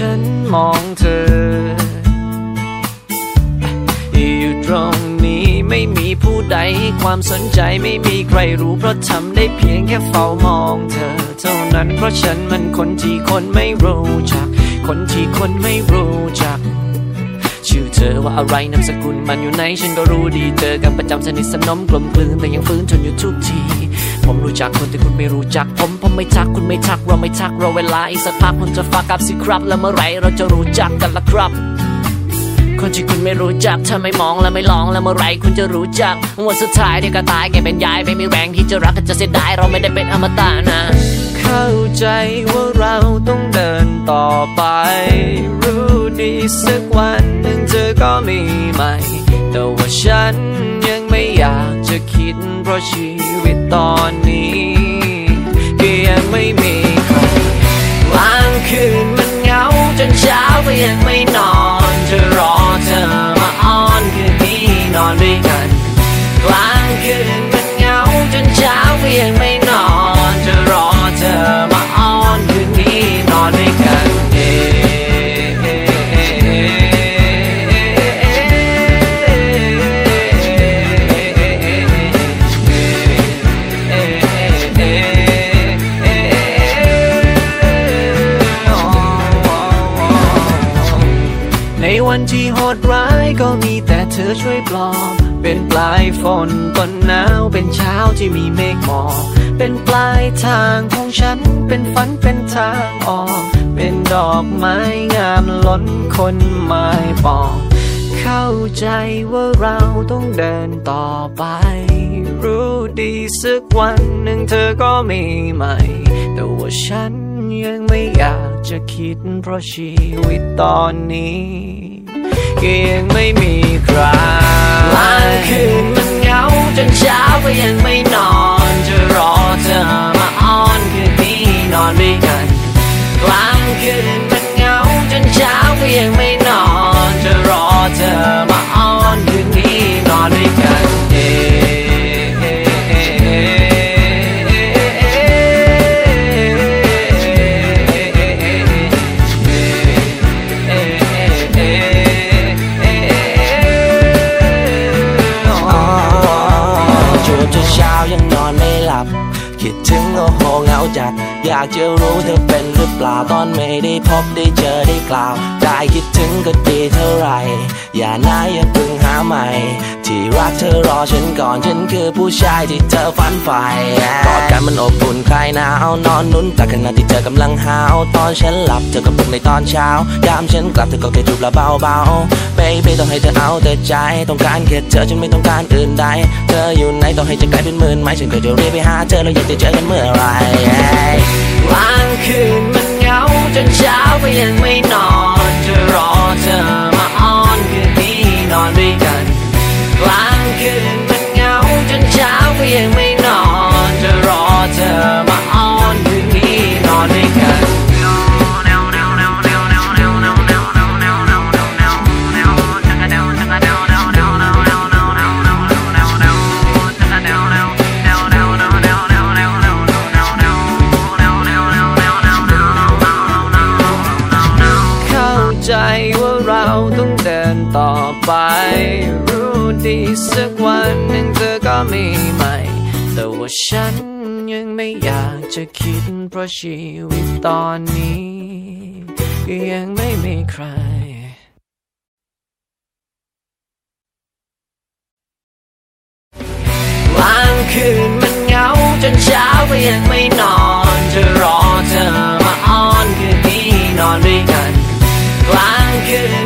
ฉันมองเธออยู่ตรงนี้ไม่มีผู้ใดให้ความสนใจไม่มีใครรู้เพราะทำได้เพียงแค่เฝ้ามองเธอเท่านั้นเพราะฉันมันคนที่คนไม่รู้จักคนที่คนไม่รู้จักชื่อเธอว่าอะไรนามสกุลมันอยู่ไหนฉันก็รู้ดีเจอกันประจำสนิทสนมกลมกลืนแต่ยังฟื้นทนอยู่ทุกทีผมรู้จักคนที่คุณไม่รู้จักผมไม่ทักคุณไม่ทักเราไม่ทักเราเวลาอีกสักพักคุณจะฝากกับสิครับแล้วเมื่อไหร่เราจะรู้จักกันล่ะครับคนที่คุณไม่รู้จักถ้าไม่มองและไม่ลองแล้วเมื่อไหร่คุณจะรู้จักวันสุดท้ายเดี๋ยวก็ตายแกเป็นยายไม่มีแรงที่จะรักก็จะเสียดายเราไม่ได้เป็นอมตะนะเข้าใจว่าเราต้องเดินต่อไปรู้ดีสักวันหนึ่งเธอก็มีใหม่แต่ว่าฉันยังไม่อยากจะคิดเพราะชีวิตตอนนี้ก็ยังไม่มีใครกลางคืนมันเหงาจนเช้าก็ยังไม่นอนจะรอเธอมาอ้อนคืนนี้นอนด้วยกันกลางคืนมันเหงาจนเช้าก็ยังไม่นอนจะรอเธอมาอ้อนคืนนี้นอนด้วยกันในวันที่โหดร้ายก็มีแต่เธอช่วยปลอบเป็นปลายฝนต้นหนาวเป็นเช้าที่มีเมฆหมอกเป็นปลายทางของฉันเป็นฝันเป็นทางออกเป็นดอกไม้งามล้นคนไม้ปองเข้าใจว่าเราต้องเดินต่อไปรู้ดีสักวันหนึ่งเธอก็มีใหม่แต่ว่าฉันยังไม่อยากจะคิดเพราะชีวิตตอนนี้ก็ยังไม่มีใครกลางคืนมันเหงาจนเช้าก็ยังไม่นอนจะรอเธอมาอ้อนคืนนี้นอนด้วยกันกลางคืนมันเหงาจนเช้าก็ยังไม่นอนจะรอเธอมาอ้อนคืนนี้นอนด้วยกันคิดถึงโอ้โหเหงาจัดอยากจะรู้เธอเป็นหรือเปล่าตอนไม่ได้พบได้เจอได้กล่าวได้คิดถึงก็ดีเท่าไรอย่านะอย่าเพิ่งหาใหม่ที่รักเธอรอฉันก่อนฉันคือผู้ชายที่เธอฝันใฝ่กอดกันมันอบอุ่นคลายหนาวนอนนุ่นจากขณะที่เธอกำลังหาวตอนฉันหลับเธอก็ปลุกในตอนเช้ายามฉันกลับเธอก็แค่จูบและเบาๆ Baby ต้องให้เธอเอาแต่ใจต้องการแค่เธอฉันไม่ต้องการอื่นใดเธออยู่ไหนต้องให้ใจกลายเป็นหมื่นไม้ฉันก็จะรีบไปหาเธอแล้วอยากจะเจอกันเมื่อไรกลางคืนมันเหงาจนเช้าก็ยังไม่นอนจะรอเธอมาอ้อนคืนนี้นอนด้วยกันกลางคืนมันเหงาจนเช้าก็ยังไม่นอนจะรอเธอมาอ้อนคืนนี้นอนด้วยกันใจว่าเราต้องเดินต่อไปรู้ดีสักวันหนึ่งเธอก็มีใหม่แต่ว่าฉันยังไม่อยากจะคิดเพราะชีวิตตอนนี้ยังไม่มีใครกลางคืนมันเหงาจนเช้าก็ยังไม่นอนจะรอเธอมาอ้อนคืนนี้นอนด้วยกันกลางคืน